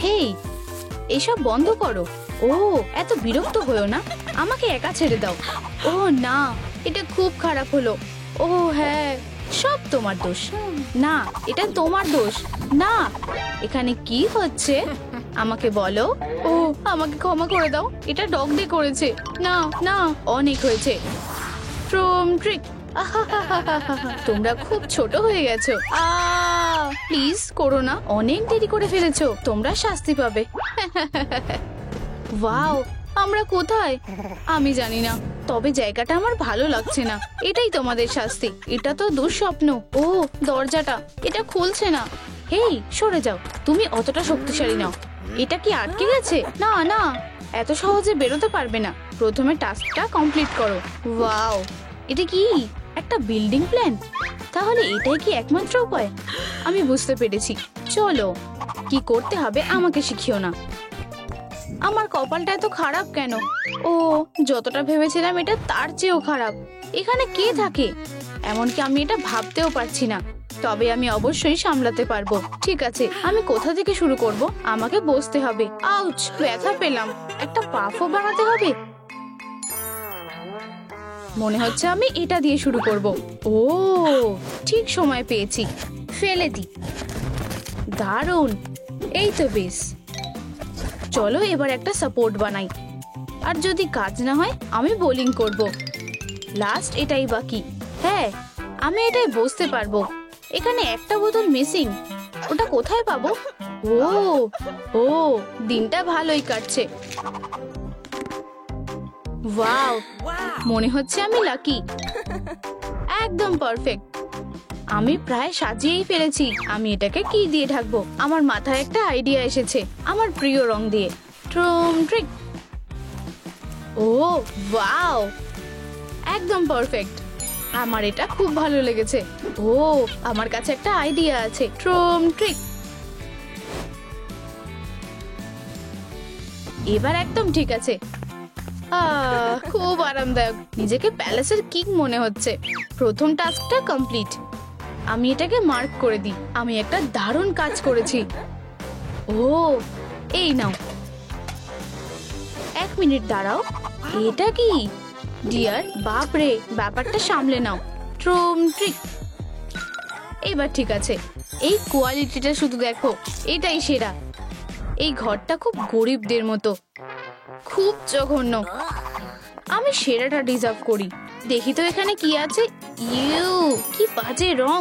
হেই, এসব বন্ধ করো। ও, এত বিরক্ত হয়েও না, আমাকে একা ছেড়ে দাও। ও না, এটা খুব খারাপ হলো। ও হ্যাঁ, সব তোমার দোষ। না, এটা তোমার দোষ না। এখানে কি হচ্ছে আমাকে বলো। ও, আমাকে ক্ষমা করে দাও, এটা ডগ ডে করেছে। না না, অনেক হয়েছে। ট্রুম ট্রিক, তোমরা খুব ছোট হয়ে গেছো। প্লিজ করো না, অনেক দেরি করে ফেলেছো, তোমরা শাস্তি পাবে। ওয়াও, আমরা কোথায় আমি জানি না, তবে জায়গাটা আমার ভালো লাগছে না। এটাই তোমাদের শাস্তি। এটা তো দুঃস্বপ্ন। ও, দরজাটা এটা খুলছে না। হেই, সরে যাও, তুমি অতটা শক্তিশালী নাও। এটা কি আটকে গেছে? না না, এত সহজে বেরোতে পারবে না। প্রথমে টাস্কটা কমপ্লিট করো। ওয়াও, এটা কি একটা বিল্ডিং প্ল্যান? তাহলে এটাই কি একমাত্র উপায়? আমি বুঝতে পেরেছি, চলো কি করতে হবে আমাকে শিখিও না। আমার কপালটা এত খারাপ কেন? ও, যতটা ভেবেছিলাম এটা তার চেয়েও খারাপ। এখানে কে থাকে? এমনকি আমি এটা ভাবতেও পারছি না। তবে আমি অবশ্যই সামলাতে পারবো। ঠিক আছে, আমি কোথা থেকে শুরু করব? আমাকে বসতে হবে। আউচ, ব্যথা পেলাম। একটা পাফও বানাতে হবে। মনে হচ্ছে আমি এটা দিয়ে শুরু করব। ও, ঠিক সময় পেয়েছি, ফেলে দি। দারুণ, এই তো বেশ। চলো এবার একটা সাপোর্ট বানাই। আর যদি কাজ না হয় আমি বোলিং করব। লাস্ট এটাই বাকি। হ্যাঁ, আমি এটাই বসতে পারবো। এখানে একটা বোতল মিসিং, ওটা কোথায় পাবো? ও ও, দিনটা ভালোই কাটছে। ওয়াও, মনে হচ্ছে আমি লাকি। একদম পারফেক্ট। আমি প্রায় সাজিয়েই ফেলেছি। আমি এটাকে কি দিয়ে ঢাকবো? আমার মাথায় একটা আইডিয়া এসেছে, আমার প্রিয় রং দিয়ে। ট্রুম ট্রিক। ও ওয়াও, একদম পারফেক্ট। আমার এটা খুব ভালো লেগেছে। ও, আমার কাছে একটা আইডিয়া আছে। ট্রুম ট্রিক। এবার একদম ঠিক আছে। খুব আরামদায়ক, নিজেকে প্যালেসের কিং মনে হচ্ছে। প্রথম টাস্কটা কমপ্লিট। আমি এটাকে মার্ক করে দিই। আমি একটা দারুণ কাজ করেছি। ও, এই নাও। 1 মিনিট দাঁড়াও, এটা কি? ডিয়ার, বাপরে, ব্যাপারটা সামলে নাও। ট্রুম ট্রিক। এবার ঠিক আছে, এই কোয়ালিটিটা শুধু দেখো, এটাই সেরা। এই ঘরটা খুব গরিবদের মতো, খুব জঘন্য। আমি সেরাটা ডিজার্ভ করি। দেখি তো এখানে কি আছে। ইউ, কি বাজে রং।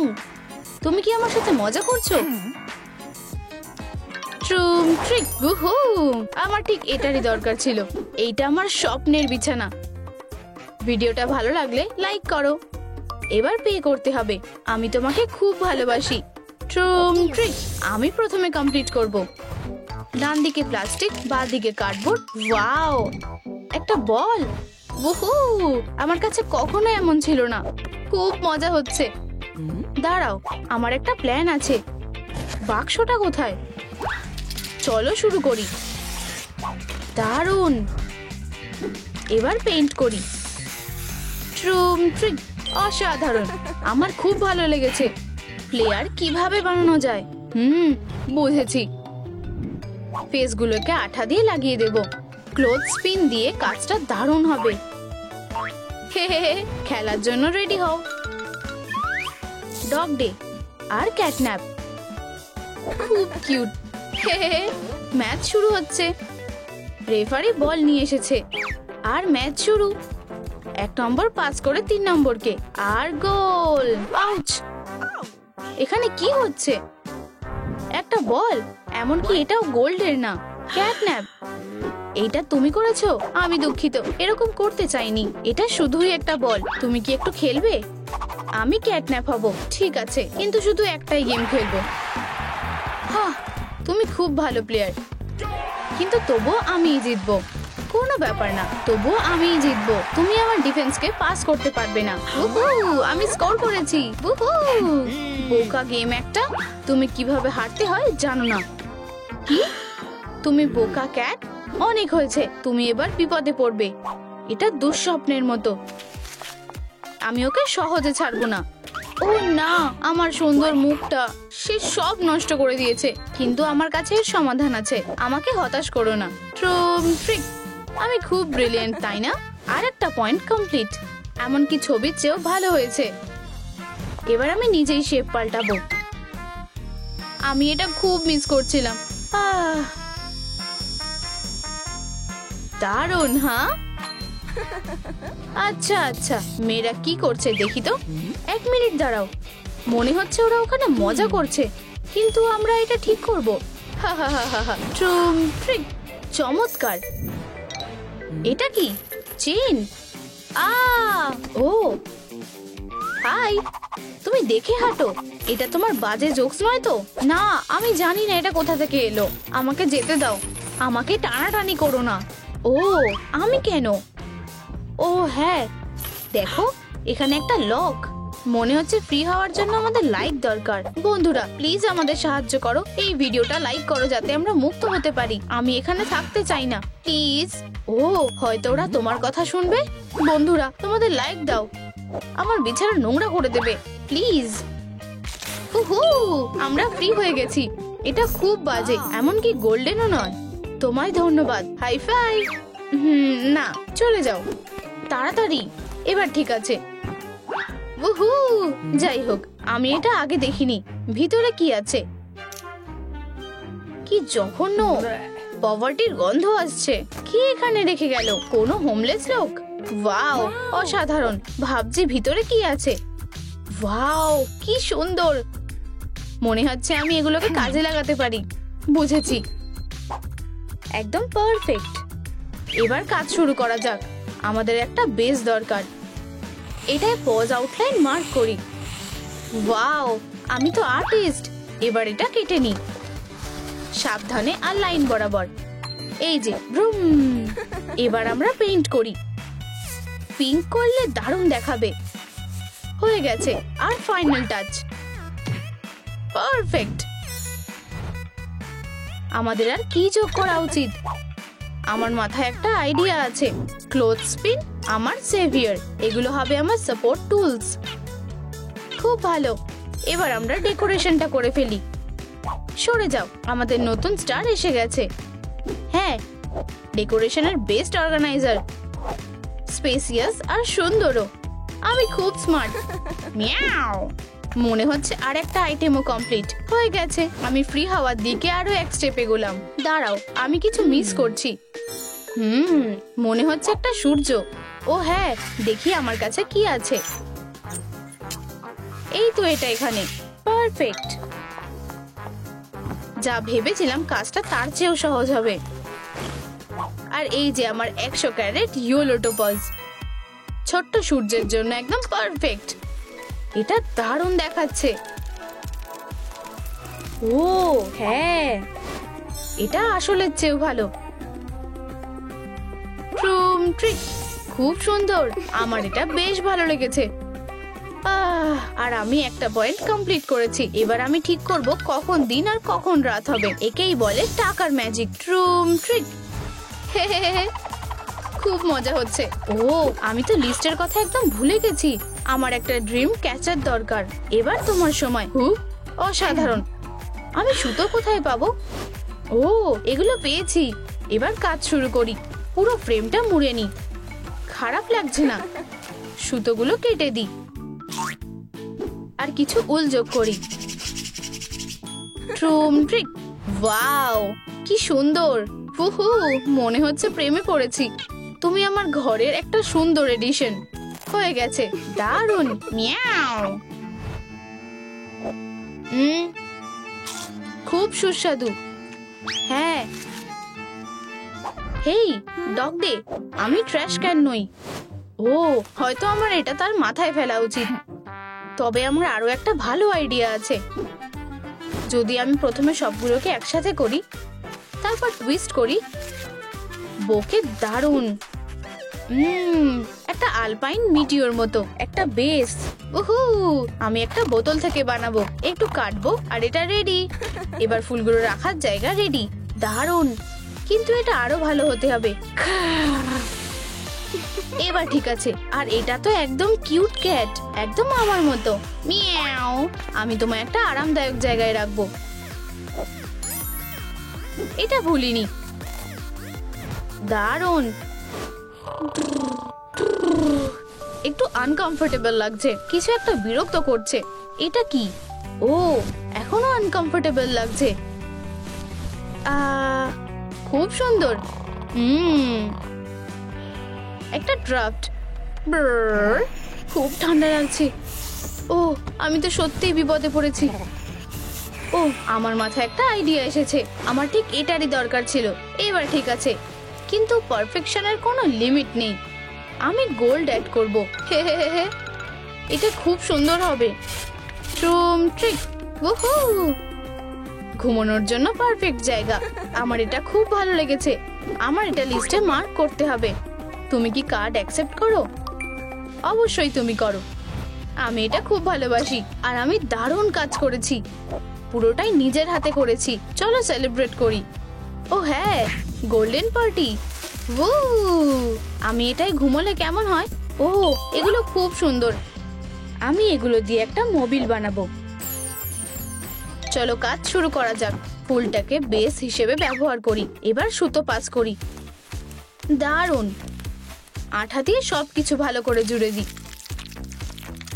তুমি কি আমার সাথে মজা করছো? ট্রুম ট্রিক। উহু, আমার ঠিক এটারই দরকার ছিল। এইটা আমার স্বপ্নের বিছানা। ভিডিওটা ভালো লাগলে লাইক করো। এবার পে করতে হবে। আমি তোমাকে খুব ভালোবাসি। ট্রুম ট্রিক। আমি প্রথমে কমপ্লিট করব। ডান দিকে প্লাস্টিক, বাঁ দিকে কার্ডবোর্ড। ওয়াও, একটা বল। উহু, আমার কাছে কখনো এমন ছিল না। খুব মজা হচ্ছে। দাঁড়াও, আমার একটা প্ল্যান আছে। বাক্সটা কোথায়? চলো শুরু করি। দারুণ, এবার পেইন্ট করি। ট্রুম ট্রিক, অসাধারণ। আমার খুব ভালো লেগেছে। প্লেয়ার কিভাবে বানানো যায়? বুঝেছি। ফেসগুলোকে আঠা দিয়ে লাগিয়ে দেব। ক্লোথ স্পিন দিয়ে কাজটা দারুণ হবে। হে হে, খেলার জন্য রেডি হও। ডগ ডে আর ক্যাটন্যাপ, খুব কিউট। হে হে, ম্যাচ শুরু হচ্ছে। রেফারি বল নিয়ে এসেছে আর ম্যাচ শুরু। 1 নম্বর পাস করে 3 নম্বরকে, আর গোল। আউচ, এখানে কি হচ্ছে? একটা বল, এমনকি এটাও গোল্ডের না। ক্যাটন্যাপ, এইটা তুমি করেছো? আমি দুঃখিত, এরকম করতে চাইনি। এটা শুধুই একটা বল। তুমি কি একটু খেলবে? আমি ক্যাটন্যাপ হব, ঠিক আছে, কিন্তু শুধু একটাই গেম খেলবো। হ্যাঁ, তুমি খুব ভালো প্লেয়ার, কিন্তু তবুও আমিই জিতবো। কোনো ব্যাপার না, তবুও আমিই জিতবো। তুমি আমার ডিফেন্সকে পাস করতে পারবে না। উহু, আমি স্কোর করেছি। উহু, বোকা গেম একটা। তুমি কিভাবে হারতে হয় জানো না। কি? তুমি বোকা ক্যাট? অনেক হয়েছে, তুমি এবার বিপদে পড়বে। এটা দুঃস্বপ্নের মতো। আমি ওকে সহজে ছাড়বো না। ও ও না, আমার সুন্দর মুখটা সে সব নষ্ট করে দিয়েছে। কিন্তু আমার কাছে এর সমাধান আছে। আমাকে হতাশ করো না। ট্রিক, আমি খুব ব্রিলিয়েন্ট, তাই না? আর একটা পয়েন্ট কমপ্লিট। এমনকি ছবির চেয়েও ভালো হয়েছে। এবার আমি নিজেই শেপ পাল্টাবো। আমি এটা খুব মিস করছিলাম। দারুণ, হ্যাঁ? আচ্ছা আচ্ছা, মেয়েরা কি করছে দেখি তো। 1 মিনিট দাঁড়াও, মনে হচ্ছে ওরা ওখানে মজা করছে, কিন্তু আমরা এটা ঠিক করব। হা হা হা হা হা। ট্রিক, চমৎকার। এটা কি চেন? ও হাই, তুমি দেখে হাঁটো। এটা তোমার বাজে জোকস নয় তো? না, আমি জানি না এটা কোথা থেকে এলো। আমাকে যেতে দাও। আমাকে টানাটানি করো না। ও, আমি কেন? ও হ্যাঁ, দেখো এখানে একটা লক। মনে হচ্ছে ফ্রি হওয়ার জন্য আমাদের লাইক দরকার। বন্ধুরা প্লিজ আমাদের সাহায্য করো, এই ভিডিওটা লাইক করো যাতে আমরা মুক্ত হতে পারি। আমি এখানে থাকতে চাই না, প্লিজ। ও, হয়তো ওরা তোমার কথা শুনবে। বন্ধুরা তোমাদের লাইক দাও, আমার বিছানা নোংরা করে দেবে প্লিজ। আমরা ফ্রি হয়ে গেছি। এটা খুব বাজে, এমনকি গোল্ডেনও নয়। তোমায় ধন্যবাদ। High five. না, চলে যাও তাড়াতাড়ি। এবার ঠিক আছে। যাই হোক, আমি এটা আগে দেখিনি। ভিতরে কি আছে? কি জঘন্য, পভার্টির গন্ধ আসছে। কি এখানে রেখে গেল? কোনো হোমলেস লোক? ওয়াও, অসাধারণ। ভাবছি ভিতরে কি আছে। ওয়াও, কি সুন্দর। মনে হচ্ছে আমি এগুলোকে কাজে লাগাতে পারি। বুঝেছি, একদম পারফেক্ট। এবার কাজ শুরু করা যাক। আমাদের একটা বেস দরকার। এটায় পজ আউটলাইন মার্ক করি। ওয়াও, আমি তো আর্টিস্ট। এবার এটা কেটে নি সাবধানে আর লাইন বরাবর। এই যে ব্রুম। এবার আমরা পেইন্ট করি। পিঙ্ক করলে দারুণ দেখাবে। হয়ে গেছে। আর ফাইনাল টাচ। পারফেক্ট। আমাদের আর কি যোগ করা উচিত? আমার মাথায় একটা আইডিয়া আছে। ক্লোথ স্পিন, আমার সেভিয়ার, এগুলো হবে আমার সাপোর্ট টুলস। খুব ভালো। এবার আমরা ডেকোরেশনটা করে ফেলি। সরে যাও, আমাদের নতুন স্টার এসে গেছে। হ্যাঁ, ডেকোরেশনের বেস্ট অর্গানাইজার। স্পেসিয়াস আর সুন্দরও। আমি খুব স্মার্ট। মিয়াও। মনে হচ্ছে আর একটা আইটেমও কমপ্লিট হয়ে গেছে। আমি ফ্রি হওয়ার দিকে আরো এক স্টেপ এগোলাম। দাঁড়াও, আমি কিছু মিস করছি। মনে হচ্ছে একটা সূর্য। ও হ্যাঁ, দেখি আমার কাছে কি আছে। এই তো এটা এখানে। পারফেক্ট। যা ভেবেছিলাম কাজটা তার চেয়েও সহজ হবে। আর এই যে আমার 100 ক্যারেট ইয়েলো টোপাজ। ছোট্ট সূর্যের জন্য একদম পারফেক্ট। এটা দারুণ দেখাচ্ছে। ও হ্যাঁ, এটা আসলের চেয়েও ভালো। ট্রিক, খুব সুন্দর। আমার এটা বেশ ভালো লেগেছে। আর আমি একটা পয়েন্ট কমপ্লিট করেছি। এবার আমি ঠিক করব কখন দিন আর কখন রাত হবে। একেই বলে টাকার ম্যাজিক। ট্রিক। খুব মজা হচ্ছে। ও, আমি তো লিস্টের কথা একদম ভুলে গেছি। আমার একটা ড্রিম ক্যাচার দরকার। এবার তোমার সময়। অসাধারণ। আমি সুতো কোথায় পাবো? ও, এগুলো পেয়েছি। এবার কাজ শুরু করি। পুরো ফ্রেমটা মুড়ে নি। খারাপ লাগছে না। সুতোগুলো কেটে দিই আর কিছু উল যোগ করি। ট্রিক। ওয়াও, কি সুন্দর। মনে হচ্ছে প্রেমে পড়েছি। তুমি আমার ঘরের একটা সুন্দর এডিশন। হয়ে গেছে। দারুণ। মিয়াও। খুব সুস্বাদু। হ্যাঁ। হেই ডগ ডে, আমি ট্র্যাশ ক্যান নই। ও, হয়তো আমার এটা তার মাথায় ফেলা উচিত। তবে আমার আরো একটা ভালো আইডিয়া আছে। যদি আমি প্রথমে সবগুলোকে একসাথে করি, তারপর টুইস্ট করি। বোকে দারুণ। একটা আলপাইন মিটিওর মতো একটা বেস। আমি একটা বোতল থেকে বানাবো। একটু কাটবো আর এটা রেডি। এবার ফুলগুলো রাখার জায়গা রেডি। দারুণ, কিন্তু এটা আরো ভালো হতে হবে। এবার ঠিক আছে। আর এটা তো একদম কিউট ক্যাট, একদম আমার মতো। মিয়াও। আমি তোমায় একটা আরামদায়ক জায়গায় রাখবো। এটা ভুলিনি। দারুণ। একটু আনকমফোর্টেবল লাগছে, কিছু একটা বিরক্ত করছে। এটা কি? ও, এখনো আনকমফোর্টেবল লাগছে। খুব সুন্দর। একটা ড্রাফট। খুব ঠান্ডা লাগছে। ও, আমি তো সত্যিই বিপদে পড়েছি। ও, আমার মাথায় একটা আইডিয়া এসেছে। আমার ঠিক এটারই দরকার ছিল। এবার ঠিক আছে, কিন্তু পারফেকশনের কোনো লিমিট নেই। আমি গোল্ড অ্যাড করব। হে হে হে, এটা খুব সুন্দর হবে। ট্রুম ট্রিক। ওহো, ঘুমানোর জন্য পারফেক্ট জায়গা। আমার এটা খুব ভালো লেগেছে। আমার এটা লিস্টে মার্ক করতে হবে। তুমি কি কার্ড অ্যাকসেপ্ট করো? অবশ্যই তুমি করো। আমি এটা খুব ভালোবাসি আর আমি দারুণ কাজ করেছি। পুরোটাই নিজের হাতে করেছি। চলো সেলিব্রেট করি। ও হ্যাঁ, গোল্ডেন পার্টি। ও, আমি এটাই ঘুমোলে কেমন হয়? ও, এগুলো খুব সুন্দর। আমি এগুলো দিয়ে একটা মোবিল বানাবো। চলো কাজ শুরু করা যাক। ফুলটাকে বেস হিসেবে ব্যবহার করি। এবার সুতো পাস করি। দারুণ। আঠা দিয়ে সবকিছু ভালো করে জুড়ে দিই।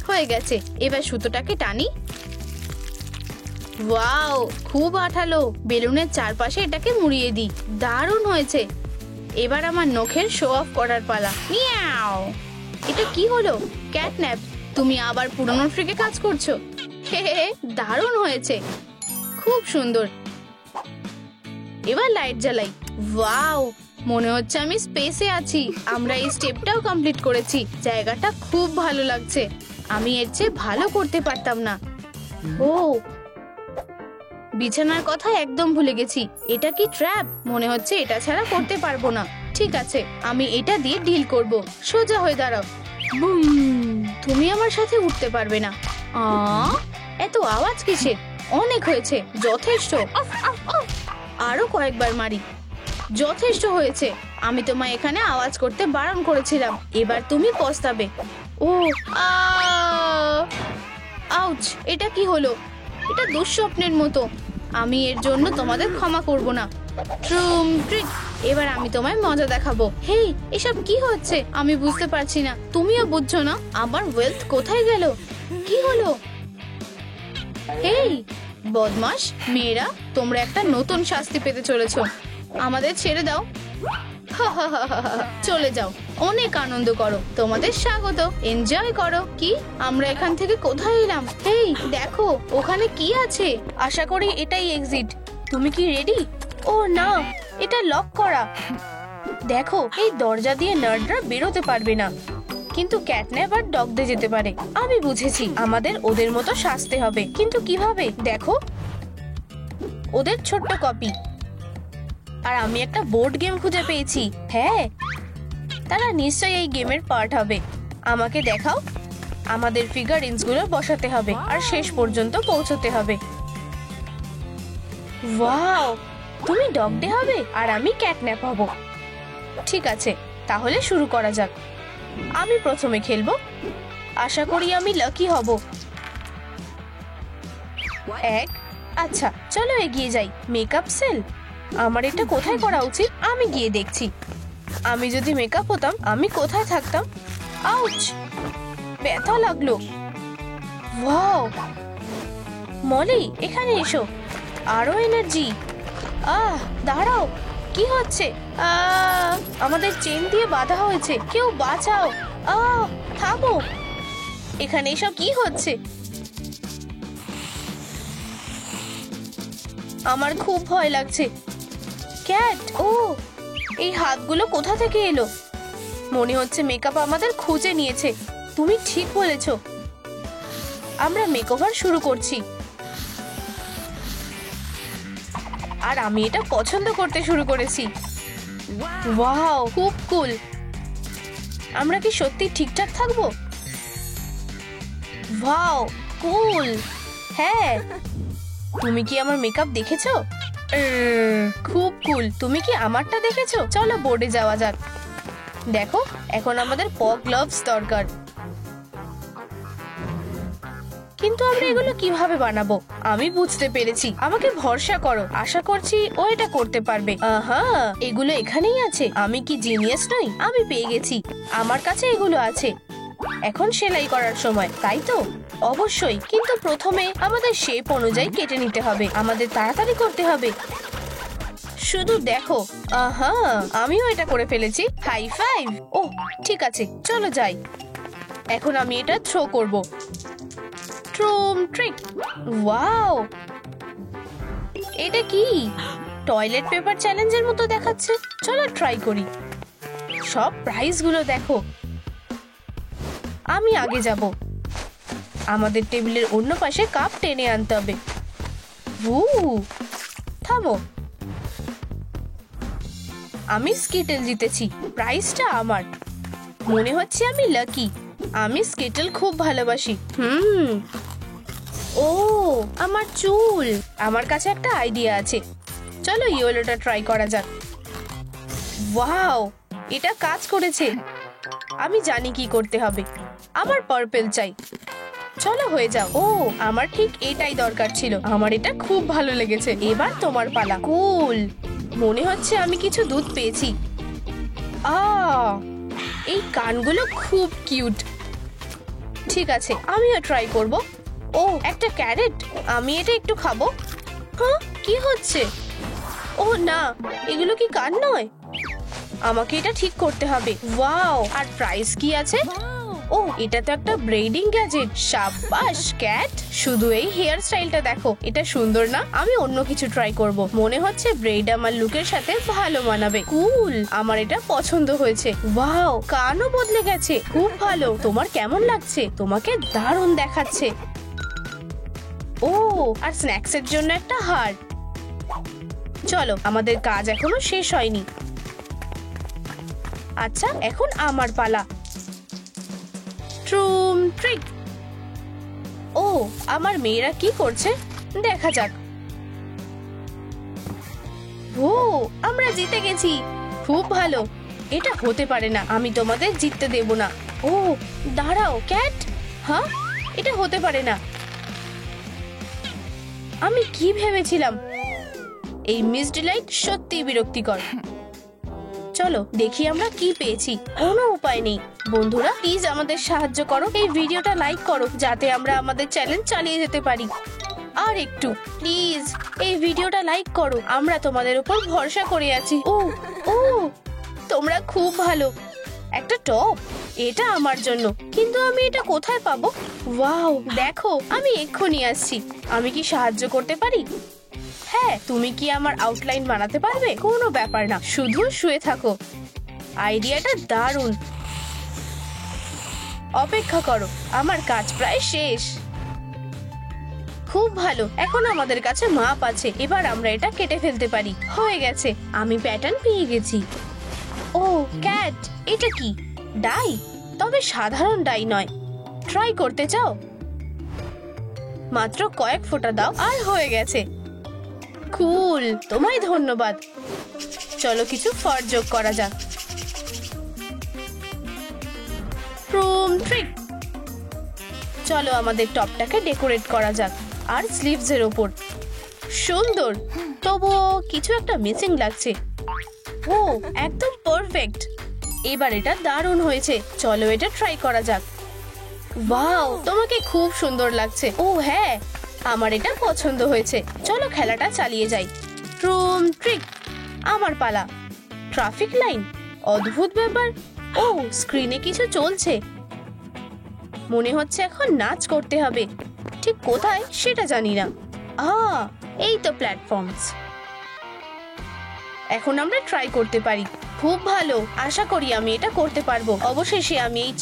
হয়ে গেছে। এবার সুতোটাকে টানি। ওয়াও, খুব আঠালো। বেলুনের চারপাশে এটাকে মুড়িয়ে দিই। দারুণ হয়েছে। এবার আমার নখের শো অফ করার পালা। মিয়াও। এটা কি হলো? ক্যাটন্যাপ, তুমি আবার পুরনো ট্রিকে কাজ করছো। হে হে, দারুণ হয়েছে। খুব সুন্দর। এবার লাইট জ্বালাই। ওয়াও, মনে হচ্ছে আমি স্পেসে আছি। আমরা এই স্টেপটাও কমপ্লিট করেছি। জায়গাটা খুব ভালো লাগছে। আমি এর চেয়ে ভালো করতে পারতাম না। ও, বিছানার কথা একদম ভুলে গেছি। এটা কি ট্র্যাপ? মনে হচ্ছে এটা ছাড়া করতে পারবো না। ঠিক আছে, আমি এটা দিয়ে ডিল করব। সোজা হয়ে দাঁড়াও। বুম। তুমি আমার সাথে উঠতে পারবে না। এত আওয়াজ কিসের? অনেক হয়েছে, যথেষ্ট। আরো কয়েকবার মারি। যথেষ্ট হয়েছে। আমি তোমায় এখানে আওয়াজ করতে বারণ করেছিলাম। এবার তুমি পস্তাবে। ও, আউচ। এটা কি হলো? এটা দুঃস্বপ্নের মতো। আমি এর জন্য তোমাদের ক্ষমা করব না। ট্রুম ট্রিক। এবার আমি তোমায় মজা দেখাবো। হেই, এসব কি হচ্ছে? আমি বুঝতে পারছি না। তুমিও বুঝছো না? আমার ওয়েলথ কোথায় গেল? কি হলো? হেই বদমাশ মেয়েরা, তোমরা একটা নতুন শাস্তি পেতে চলেছো। আমাদের ছেড়ে দাও। চলে যাও। অনেক আনন্দ করো। তোমাদের স্বাগত। এনজয় করো। কি? আমরা এখান থেকে কোথায় এলাম? হেই দেখো, ওখানে কি আছে? আশা করি এটাই এক্সিট। তুমি কি রেডি? ও না, এটা লক করা। দেখো, এই দরজা দিয়ে নার্ডরা বেরোতে পারবে না, কিন্তু ক্যাটন্যাপ আর ডগদে যেতে পারে। আমি বুঝেছি, আমাদের ওদের মতো সাজতে হবে। কিন্তু কিভাবে? দেখো, ওদের ছোট্ট কপি। আর আমি একটা বোর্ড গেম খুঁজে পেয়েছি। হ্যাঁ, তারা নিশ্চয়ই এই গেমের পার্ট হবে। আমাকে দেখাও। আমাদের ফিগারিন্স গুলো বসাতে হবে আর শেষ পর্যন্ত পৌঁছতে হবে। ওয়াও, তুমি ডগডে হবে আর আমি ক্যাটন্যাপ হব। ঠিক আছে, তাহলে শুরু করা যাক। আমি প্রথমে খেলবো। আশা করি আমি লাকি হব। এক। আচ্ছা, চলো এগিয়ে যাই। Makeup sale. আমার এটা কোথায় করা উচিত? আমি গিয়ে দেখছি। আমি যদি মেকআপ হতাম, আমি কোথায় থাকতাম? আউচ, ব্যথা লাগলো। ওয়াও, মলি এখানে এসো। আরো এনার্জি। দাঁড়াও, কি হচ্ছে? আমাদের চেন দিয়ে বাঁধা হয়েছে। কেউ বাঁচাও। থামো। এখানে এসব কি হচ্ছে? আমার খুব ভয় লাগছে। ক্যাট, ও, এই হাতগুলো কোথা থেকে এলো? মনে হচ্ছে মেকআপ আমাদের খুঁজে নিয়েছে। তুমি ঠিক বলেছো। আমরা মেকওভার শুরু করছি। আর আমি এটা পছন্দ করতে শুরু করেছি। ওয়াও, খুব কুল। আমরা কি সত্যি ঠিকঠাক থাকবো? ওয়াও, কুল। হ্যাঁ, তুমি কি আমার মেকআপ দেখেছো? খুব কুল। তুমি কি আমারটা দেখেছো? চলো বোর্ডে যাওয়া যাক। দেখো, এখন আমাদের পগ গ্লাভস দরকার। কিন্তু আমরা এগুলো কিভাবে বানাবো? আমি বুঝতে পেরেছি, আমাকে ভরসা করো, আশা করছি ও এটা করতে পারবে। আহা, এগুলো এখানেই আছে। আমি কি জিনিয়াস নই? আমি পেয়ে গেছি, আমার কাছে এগুলো আছে। এখন সেলাই করার সময়, তাই তো? অবশ্যই, কিন্তু প্রথমে আমাদের শেপ অনুযায়ী কেটে নিতে হবে। আমাদের তাড়াতাড়ি করতে হবে। শুধু দেখো, আহা, আমিও এটা করে ফেলেছি। High five. ও ঠিক আছে, চলো যাই। এখন আমি এটা থ্রো করব। ট্রুম ট্রিক। ওয়াও, এটা কি? টয়লেট পেপার চ্যালেঞ্জের মতো দেখাচ্ছে। চলো ট্রাই করি। সব প্রাইস গুলো দেখো। আমি আগে যাব। আমাদের টেবিলের অন্য পাশে কাপ টেনে আনতে হবে। থামো, আমি স্কিটেল জিতেছি। প্রাইসটা আমার। মনে হচ্ছে আমি লাকি। আমি স্কিটেল খুব ভালোবাসি। ও, আমার চুল। আমার কাছে একটা আইডিয়া আছে। চলো ইয়েলোটা ট্রাই করা যাক। ওয়াও, এটা কাজ করেছে। আমি জানি কি করতে হবে। আমার পার্পল চাই। চলো হয়ে যাও। ও, আমার ঠিক এটাই দরকার ছিল। আমার এটা খুব ভালো লেগেছে। এবার তোমার পালা। কুল। মনে হচ্ছে আমি কিছু দুধ পেয়েছি। এই কানগুলো খুব কিউট। ঠিক আছে, আমিও ট্রাই করব। ও, একটা ক্যারেট। আমি এটা একটু খাবো। হ্যাঁ, কি হচ্ছে? ও না, এগুলো কি কান নয়? আমাকে এটা ঠিক করতে হবে। ওয়াও, আর প্রাইস কি আছে? ও, এটা তো একটা ব্রেডিং গ্যাজেট। সাবাস ক্যাট। শুধু এই হেয়ার স্টাইলটা দেখো, এটা সুন্দর না? আমি অন্য কিছু ট্রাই করব। মনে হচ্ছে ব্রেড আমার লুকের সাথে ভালো মানাবে। কুল, আমার এটা পছন্দ হয়েছে। ওয়াও, কানও বদলে গেছে। খুব ভালো। তোমার কেমন লাগছে? তোমাকে দারুণ দেখাচ্ছে। ও, আর স্ন্যাক্স এর জন্য একটা হার্ট। চলো, আমাদের কাজ এখনো শেষ হয়নি। আচ্ছা, এখন আমার পালা। ট্রুম ট্রিক। ও, আমার মেয়েরা কি করছে দেখা যাক। ও, আমরা জিতে গেছি। খুব ভালো। এটা হতে পারে না, আমি তোমাদের জিততে দেব না। ও দাঁড়াও ক্যাট। হ্যাঁ, এটা হতে পারে না। আমি কি ভেবেছিলাম? এই মিস ডিলাইট সত্যি বিরক্তিকর। চলো দেখি আমরা কি পেয়েছি। কোনো উপায় নেই। বন্ধুরা প্লিজ আমাদের সাহায্য করো, এই ভিডিওটা লাইক করো যাতে আমরা আমাদের চ্যালেঞ্জ চালিয়ে যেতে পারি। আর একটু প্লিজ এই ভিডিওটা লাইক করো, আমরা তোমাদের উপর ভরসা করে আছি। ও ও, তোমরা খুব ভালো। একটা টপ, এটা আমার জন্য। কিন্তু আমি এটা কোথায় পাবো? ওয়াও, দেখো, আমি এক্ষুনি আসছি। আমি কি সাহায্য করতে পারি? হ্যাঁ, তুমি কি আমার আউটলাইন বানাতে পারবে? কোনো ব্যাপার না, শুধু শুয়ে থাকো। আইডিয়াটা দারুণ। অপেক্ষা করো, আমার কাজ প্রায় শেষ। খুব ভালো, এখন আমাদের কাছে মাপ আছে। এবার আমরা এটা কেটে ফেলতে পারি। হয়ে গেছে, আমি প্যাটার্ন পেয়ে গেছি। ও ক্যাট, এটা কি ডাই? তবে সাধারণ ডাই নয়। ট্রাই করতে চাও? মাত্র কয়েক ফোঁটা দাও আর হয়ে গেছে। কুল, তোমায় ধন্যবাদ। চলো কিছু ফার যোগ করা যাক। ট্রুম ট্রিক। চলো আমাদের টপটাকে ডেকোরেট করা যাক। আর স্লিভস এর উপর সুন্দর, তবুও কিছু একটা মিসিং লাগছে। ও একদম পারফেক্ট। এবার এটা দারুণ হয়েছে। চলো এটা ট্রাই করা যাক। ওয়াও, তোমাকে খুব সুন্দর লাগছে। ও হ্যাঁ, আমার এটা পছন্দ হয়েছে। চলো খেলাটা চালিয়ে যাই। ট্রুম ট্রিক। আমার পালা। ট্রাফিক লাইন, অদ্ভুত ব্যাপার। ও, স্ক্রিনে কিছু চলছে। মনে হচ্ছে এখন নাচ করতে হবে। ঠিক কোথায় সেটা জানি না। এই তো প্ল্যাটফর্মস। এখন আমরা ট্রাই করতে পারি। খুব ভালো, আশা করি আমি এটা করতে পারবো। অবশেষে আমি এই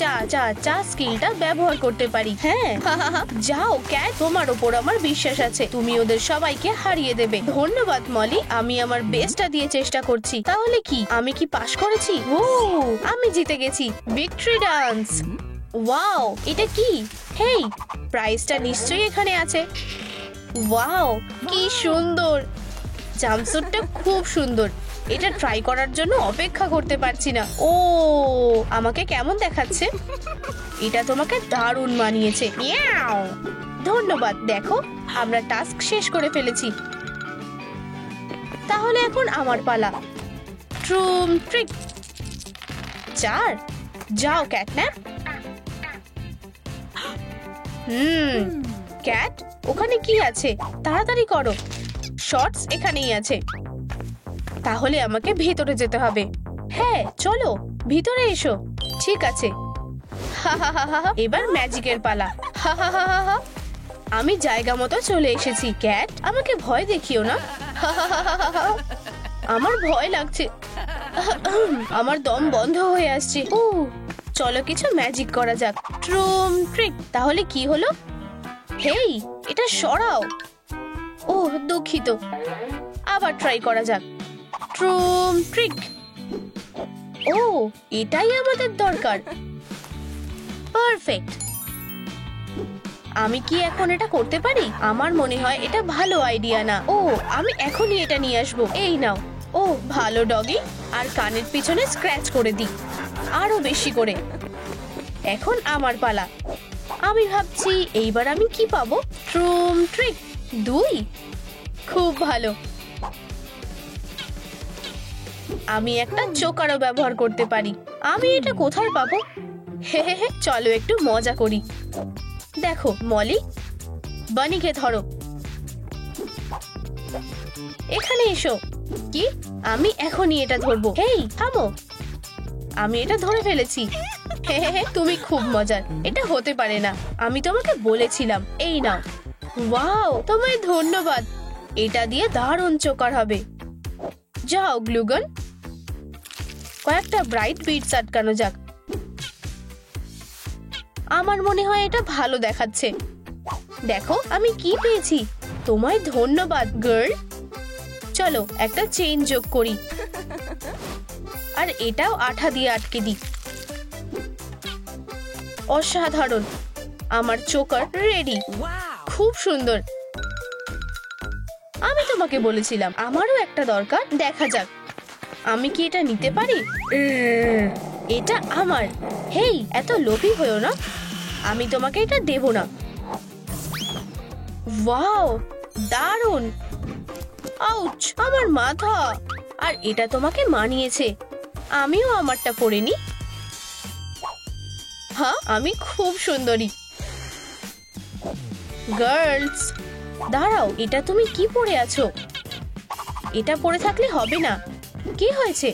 চা স্কিলটা ব্যবহার করতে পারি। হ্যাঁ, যাও ক্যাট, তোমার ওপর আমার বিশ্বাস আছে। তুমি ওদের সবাইকে হারিয়ে দেবে। ধন্যবাদ মলি, আমি আমার বেস্টটা দিয়ে চেষ্টা করছি। তাহলে কি আমি কি পাস করেছি? ও, আমি জিতে গেছি। Victory dance. ওয়াও, এটা কি? হেই, প্রাইজটা নিশ্চয়ই এখানে আছে। ওয়াও, কি সুন্দর। জাম্পস্যুটটা খুব সুন্দর। এটা ট্রাই করার জন্য অপেক্ষা করতে পারছি না। ও, আমাকে কেমন দেখাচ্ছে? এটা তোমাকে দারুণ মানিয়েছে। মিয়াও। ধন্যবাদ। দেখো, আমরা টাস্ক শেষ করে ফেলেছি। তাহলে এখন আমার পালা। ট্রুম ট্রিক 4। যাও ক্যাটন্যাপ। ক্যাট, ওখানে কি আছে? তাড়াতাড়ি করো। শর্টস এখানেই আছে। তাহলে আমাকে ভেতরে যেতে হবে। হ্যাঁ, চলো ভিতরে এসো। ঠিক আছে। এবার ম্যাজিকের পালা। আমি জায়গা মতো চলে এসেছি। ক্যাট, আমাকে ভয় দেখিও না। আমার ভয় লাগছে। আমার দম বন্ধ হয়ে আসছে। ও, চলো কিছু ম্যাজিক করা যাক। ট্রুম ট্রিক। তাহলে কি হলো? হেই, এটা সরাও। ও, দুঃখিত। আবার ট্রাই করা যাক। ট্রুম ট্রিক। ও, এটাই আমাদের দরকার। পারফেক্ট। আমি কি এখন এটা করতে পারি? আমার মনে হয় এটা ভালো আইডিয়া না। ও, আমি এখনই এটা নিয়ে আসবো। এই নাও। ও, ভালো ডগি। আর কানের পিছনে স্ক্র্যাচ করে দিই, আরো বেশি করে। এখন আমার পালা। আমি ভাবছি এইবার আমি কি পাবো। ট্রুম ট্রিক 2। খুব ভালো। আমি একটা চোকারও ব্যবহার করতে পারি। আমি এটা কোথায় পাবো? হে হে হে, চলো একটু মজা করি। দেখো মলি, বানিকে ধরো। এখানে এসো। কি? আমি এখনই এটা ধরবো। হেই, থামো। আমি এটা ধরে ফেলেছি। হে হে হে, তুমি খুব মজার। এটা হতে পারে না। আমি তোমাকে বলেছিলাম। এই নাও। ওয়াও, তোমায় ধন্যবাদ। এটা দিয়ে দারুণ চোকার হবে। যাও গ্লুগন, কয়েকটা ব্রাইট বিটস আটকানো যাক। আমার মনে হয় এটা ভালো দেখাচ্ছে। দেখো আমি কি পেয়েছি। তোমায় ধন্যবাদ গার্ল। চলো একটা চেইন যোগ করি, আর এটাও আঠা দিয়ে আটকে দিই। অসাধারণ। আমার চোকার রেডি। খুব সুন্দর। আমি তোমাকে বলেছিলাম আমারও একটা দরকার। দেখা যাক আমি কি এটা নিতে পারি। এটা আমার। হেই, এত লোভী হয়েও না। আমি তোমাকে এটা দেব না। ওয়াও, দারুণ। আউচ, আমার মাথা। আর এটা তোমাকে মানিয়েছে। আমিও আমারটা পরে নি। হ্যাঁ, আমি খুব সুন্দরী। গার্লস, দাঁড়াও, এটা তুমি কি পরে আছো? এটা পরে থাকলে হবে না। কি হয়েছে?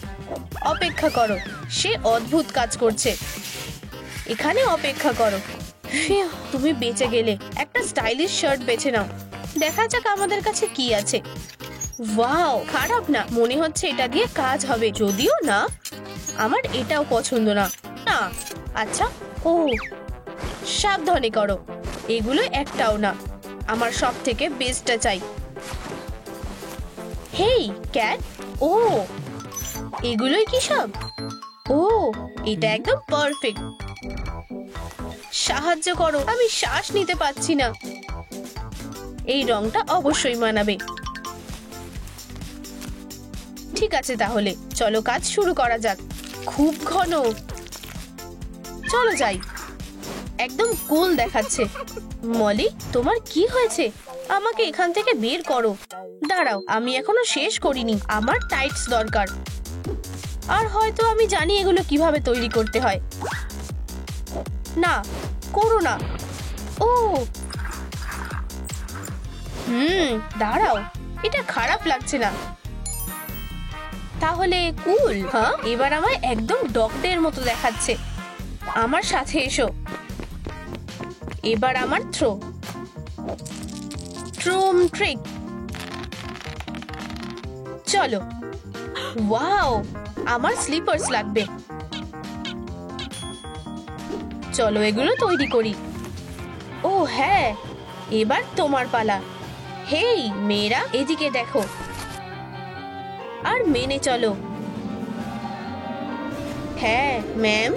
অপেক্ষা করো, সে অদ্ভুত কাজ করছে। এখানে অপেক্ষা করো। ফিউ, তুমি বেঁচে গেলে। একটা স্টাইলিশ শার্ট বেছে নাও। দেখা যাক আমাদের কাছে কি আছে। ওয়াও, খারাপ না। মনে হচ্ছে এটা দিয়ে কাজ হবে। যদিও না, আমার এটাও পছন্দ না। না, আচ্ছা। ও, সাবধানে করো। এগুলো একটাও না। আমার সব থেকে বেস্টটা চাই। হেই ক্যাট। ও, এগুলোই কি সব? ও, এটা একদম পারফেক্ট। সাহায্য করো, আমি শ্বাস নিতে পারছি না। এই রংটা অবশ্যই মানাবে। ঠিক আছে, তাহলে চলো কাজ শুরু করা যাক। খুব ঘন। চলো যাই। একদম কুল দেখাচ্ছে। মলি, তোমার কি হয়েছে? আমাকে এখান থেকে বের করো। দাঁড়াও, আমি এখনো শেষ করিনি। আমার টাইটস দরকার। আর হয়তো আমি জানি এগুলো কিভাবে তৈরি করতে হয়। না, করো না। ও, দাঁড়াও, এটা খারাপ লাগছে না। তাহলে কুল। হ্যাঁ, এবার আমায় একদম ডক্টরের মতো দেখাচ্ছে। আমার সাথে এসো। এবার আমার থ্রো। ট্রুম ট্রিক। চলো। ওয়াও, আমার স্লিপার্স লাগবে। চলো এগুলো তৈরি করি। ও হ্যাঁ, এবার তোমার পালা। হেই মেয়েরা, এদিকে দেখো আর মেনে চলো। হ্যাঁ ম্যাম,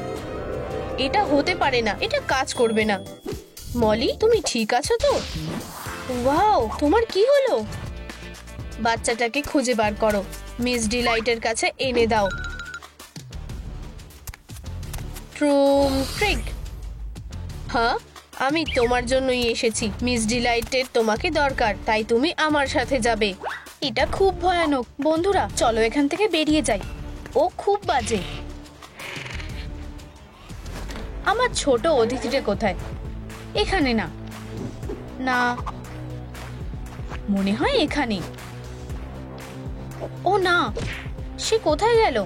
এটা হতে পারে না। এটা কাজ করবে না। মলি, তুমি ঠিক আছো তো? ওয়াও, তোমার কি হলো? বাচ্চাটাকে খুঁজে বার করো, মিস ডিলাইটের কাছে এনে দাও। ট্রুম ট্রিক। হ্যাঁ, আমি তোমার জন্যই এসেছি। মিস ডিলাইটের তোমাকে দরকার, তাই তুমি আমার সাথে যাবে। এটা খুব ভয়ানক। বন্ধুরা, চলো এখান থেকে বেরিয়ে যাই। ও খুব বাজে। আমার ছোট অতিথিটা কোথায়? এখানে না, না, মনে হয় এখানে। ও না, সে কোথায় গেল?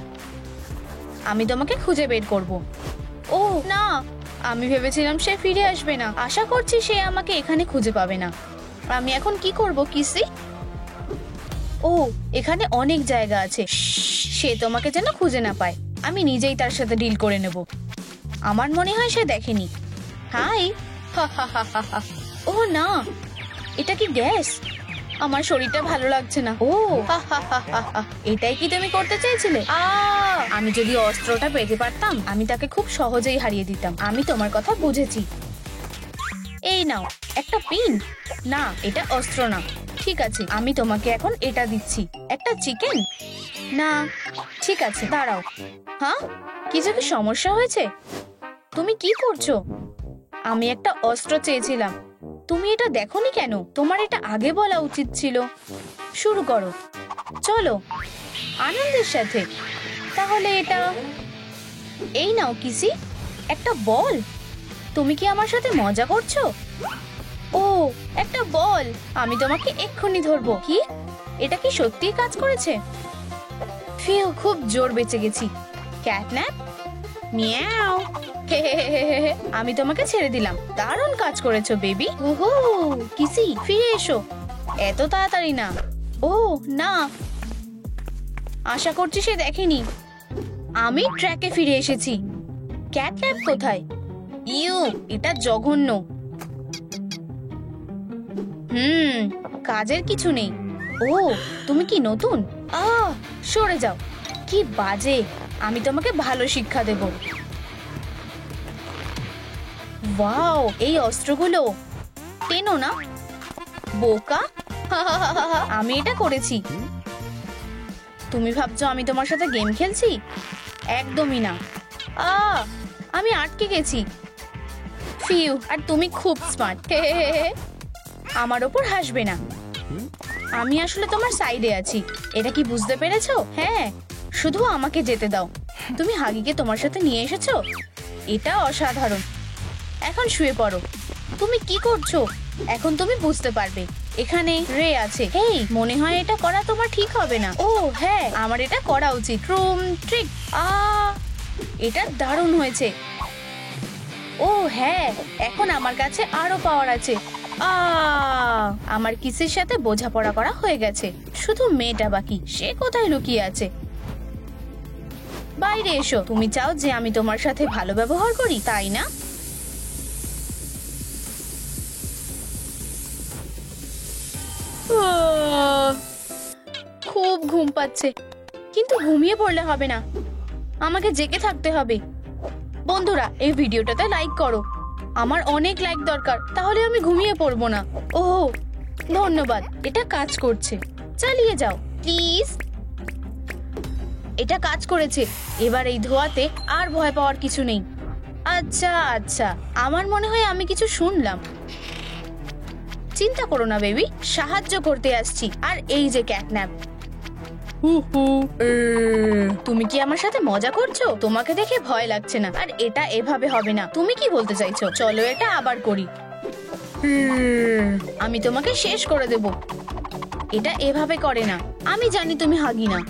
আমি তোমাকে খুঁজে বের করব। ও না, আমি ভেবেছিলাম সে ফিরে আসবে না। আশা করছি সে আমাকে এখানে খুঁজে পাবে না। আমি এখন কি করব কিসি? ও, এখানে অনেক জায়গা আছে। সে তোমাকে যেন খুঁজে না পায়। আমি নিজেই তার সাথে ডিল করে নেব। আমার মনে হয় সে দেখেনি। হাই। ও না, এটা কি গ্যাস? আমার শরীরটা ভালো লাগছে না। ও এটাই কি তুমি করতে চেয়েছিলে? আমি যদি অস্ত্রটা পেতে পারতাম, আমি তাকে খুব সহজেই হারিয়ে দিতাম। আমি তোমার কথা বুঝেছি। এই নাও একটা পিন। না, এটা অস্ত্র না। ঠিক আছে, আমি তোমাকে এখন এটা দিচ্ছি। একটা চিকেন? না, ঠিক আছে, দাঁড়াও। হ্যাঁ, কিছু কি সমস্যা হয়েছে? তুমি কি করছো? আমি একটা অস্ত্র চেয়েছিলাম। তুমি এটা দেখোনি কেন? তোমার এটা আগে বলা উচিত ছিল। শুরু করো, চলো আনন্দের সাথে। তাহলে এটা এই নাও কিসি, একটা বল। তুমি কি আমার সাথে মজা করছো? ও, একটা বল। আমি তোমাকে এক্ষুনি ধরবো। কি, এটা কি সত্যিই কাজ করেছে? ফিউ, খুব জোর বেঁচে গেছি। ক্যাটন্যাপ, মিয়াও। আমি তোমাকে ছেড়ে দিলাম। দারুণ কাজ করেছো বেবি। ওহো, কিসি ফিরে এসো। এত তাড়াতাড়ি না। ও না, আশা করছি সে দেখেনি। আমি ট্র্যাকে ফিরে এসেছি। ক্যাটন্যাপ কোথায়? ইউ, এটা জঘন্য। কাজের কিছু নেই। ও, তুমি কি নতুন? সরে যাও। কি বাজে। আমি তোমাকে ভালো শিক্ষা দেব। ওয়াও, এই অস্ত্রগুলো টেনো না, বোকা। আমি এটা করেছি। তুমি ভাবছো আমি তোমার সাথে গেম খেলছি? একদমই না। আমি আটকে গেছি। ফিউ, আর তুমি খুব স্মার্ট। আমার ওপর হাসবে না। আমি আসলে তোমার সাইডে আছি। এটা কি বুঝতে পেরেছো? হ্যাঁ, শুধু আমাকে যেতে দাও। তুমি হাগিকে তোমার সাথে নিয়ে এসেছো? এটা অসাধারণ। এখন শুয়ে পড়ো। তুমি কি করছো? এখন তুমি বুঝতে পারবে। এখানে রে আছে। এই, মনে হয় এটা করা তোমার ঠিক হবে না। ও হ্যাঁ, আমার এটা করা উচিত। ট্রুম ট্রিক। এটা দারুণ হয়েছে। ও হ্যাঁ, এখন আমার কাছে আরো পাওয়ার আছে। আমার কিসের সাথে বোঝাপড়া করা হয়ে গেছে। শুধু মেয়েটা বাকি। সে কোথায় লুকিয়ে আছে? বাইরে এসো। তুমি চাও যে আমি তোমার সাথে ভালো ব্যবহার করি, তাই না? খুব ঘুম পাচ্ছে, কিন্তু ঘুমিয়ে পড়লে হবে না। আমাকে জেগে থাকতে হবে। বন্ধুরা, এই ভিডিওটাতে লাইক করো। আমার অনেক লাইক দরকার, তাহলে আমি ঘুমিয়ে পড়বো না। ওহ, ধন্যবাদ। এটা কাজ করছে। চালিয়ে যাও প্লিজ। এটা কাজ করেছে। এবার এই ধোঁয়াতে আর ভয় পাওয়ার কিছু নেই। আচ্ছা আচ্ছা, আমার মনে হয় আমি কিছু শুনলাম। চিন্তা করো না বেবি, সাহায্য করতে আসছি। আর এই যে ক্যাটন্যাপ। তুমি কি আমার সাথে মজা করছো? তোমাকে দেখে ভয় লাগছে না। আর এটা এভাবে হবে না। তুমি কি বলতে চাইছো? চলো এটা আবার করি। আমি তোমাকে শেষ করে দেব। এটা এভাবে করে না। আমি জানি তুমি হাগি না।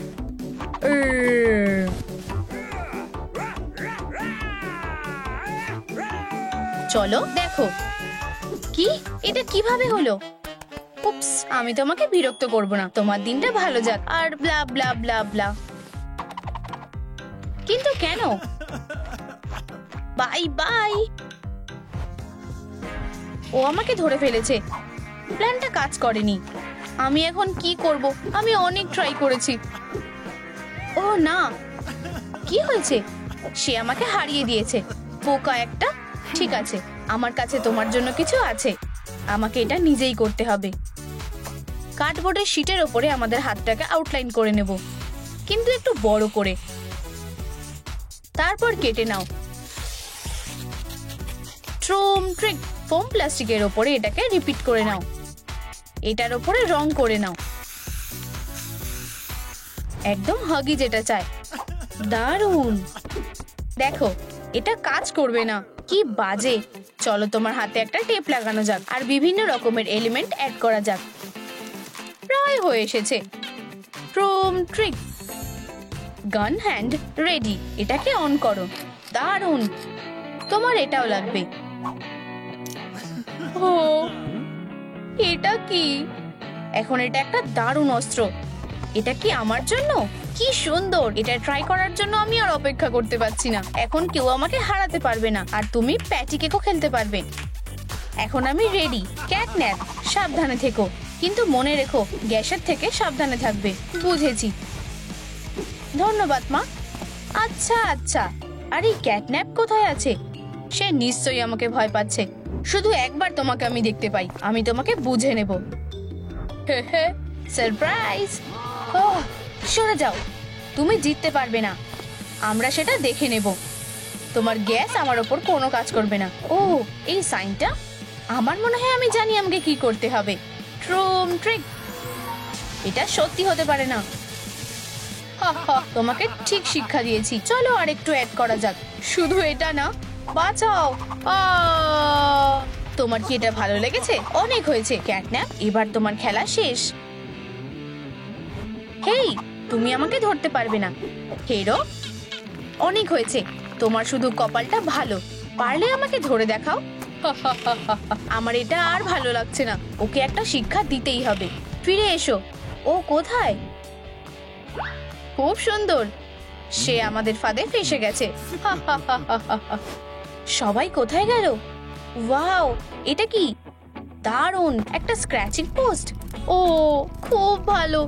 চলো দেখো। কি, এটা কিভাবে হলো? উপস, আমি তোমাকে বিরক্ত করব না। তোমার দিনটা ভালো যাক। আর ব্লা ব্লা ব্লা ব্লা। কিন্তু কেন? Bye bye. ও আমাকে ধরে ফেলেছে। প্ল্যানটা কাজ করেনি। আমি এখন কি করব? আমি অনেক ট্রাই করেছি। ও না, কি হয়েছে? সে আমাকে হারিয়ে দিয়েছে। বোকা একটা। ঠিক আছে, আমার কাছে তোমার জন্য কিছু আছে। আমাকে এটা নিজেই করতে হবে। কার্ডবোর্ডের শীটের ওপরে আমাদের হাতটাকে আউটলাইন করে নেব, কিন্তু একটু বড় করে। তারপর কেটে নাও। ট্রুম ট্রিক ফোম প্লাস্টিকের ওপরে এটাকে রিপিট করে নাও। এটার ওপরে রং করে নাও, একদম হাগি যেটা চায়। দারুণ! দেখো, এটা কাজ করবে না, কি বাজে। চলো তোমার হাতে একটা টেপ লাগানো যাক আর বিভিন্ন রকমের এলিমেন্ট অ্যাড করা যাক। প্রায় হয়ে এসেছে। ট্রুম ট্রিক গান হ্যান্ড রেডি। এটাকে অন করো। দারুণ! তোমার এটাও লাগবে। ও, এটা কি? এখন এটা একটা দারুণ অস্ত্র। এটা কি আমার জন্য? কি সুন্দর! এটা ট্রাই করার জন্য আমি আর অপেক্ষা করতে পারছি না। এখন কেউ আমাকে হারাতে পারবে না আর তুমি প্যাটি কেকও খেলতে পারবে। এখন আমি রেডি। ক্যাটন্যাপ, সাবধানে থেকো, কিন্তু মনে রেখো গ্যাসের থেকে সাবধানে থাকবে। বুঝেছি। ধন্যবাদ মা। আচ্ছা আচ্ছা, আর এই ক্যাটন্যাপ কোথায় আছে? সে নিশ্চয়ই আমাকে ভয় পাচ্ছে। শুধু একবার তোমাকে আমি দেখতে পাই, আমি তোমাকে বুঝে নেব। সারপ্রাইজ! ওহ, সরে যাও, তুমি জিততে পারবে না। আমরা সেটা দেখে নেব। তোমার গ্যাস আমার ওপর কোনো কাজ করবে না। ও, এই সাইনটা? আমার মনে হয় আমি জানি আমাকে কি করতে হবে। ট্রুম ট্রিক, এটা সত্যি হতে পারে না। তোমাকে ঠিক শিক্ষা দিয়েছি। চলো আর একটু অ্যাড করা যাক। শুধু এটা না, বাঁচাও। তোমার কি এটা ভালো লেগেছে? অনেক হয়েছে ক্যাটন্যাপ, এবার তোমার খেলা শেষ। হেই, তুমি আমাকে ধরতে পারবে না। হেরো, অনেক হয়েছে। তোমার শুধু কপালটা ভালো। পারলে আমাকে ধরে দেখাও। আমার এটা আর ভালো লাগছে না। ওকে একটা শিক্ষা দিতেই হবে। ফিরে এসো। ও কোথায়? খুব সুন্দর। সে আমাদের ফাঁদে ফেসে গেছে। সবাই কোথায় গেল? ওয়াও, এটা কি? দারুণ! একটা স্ক্র্যাচিং পোস্ট। ও, খুব ভালো।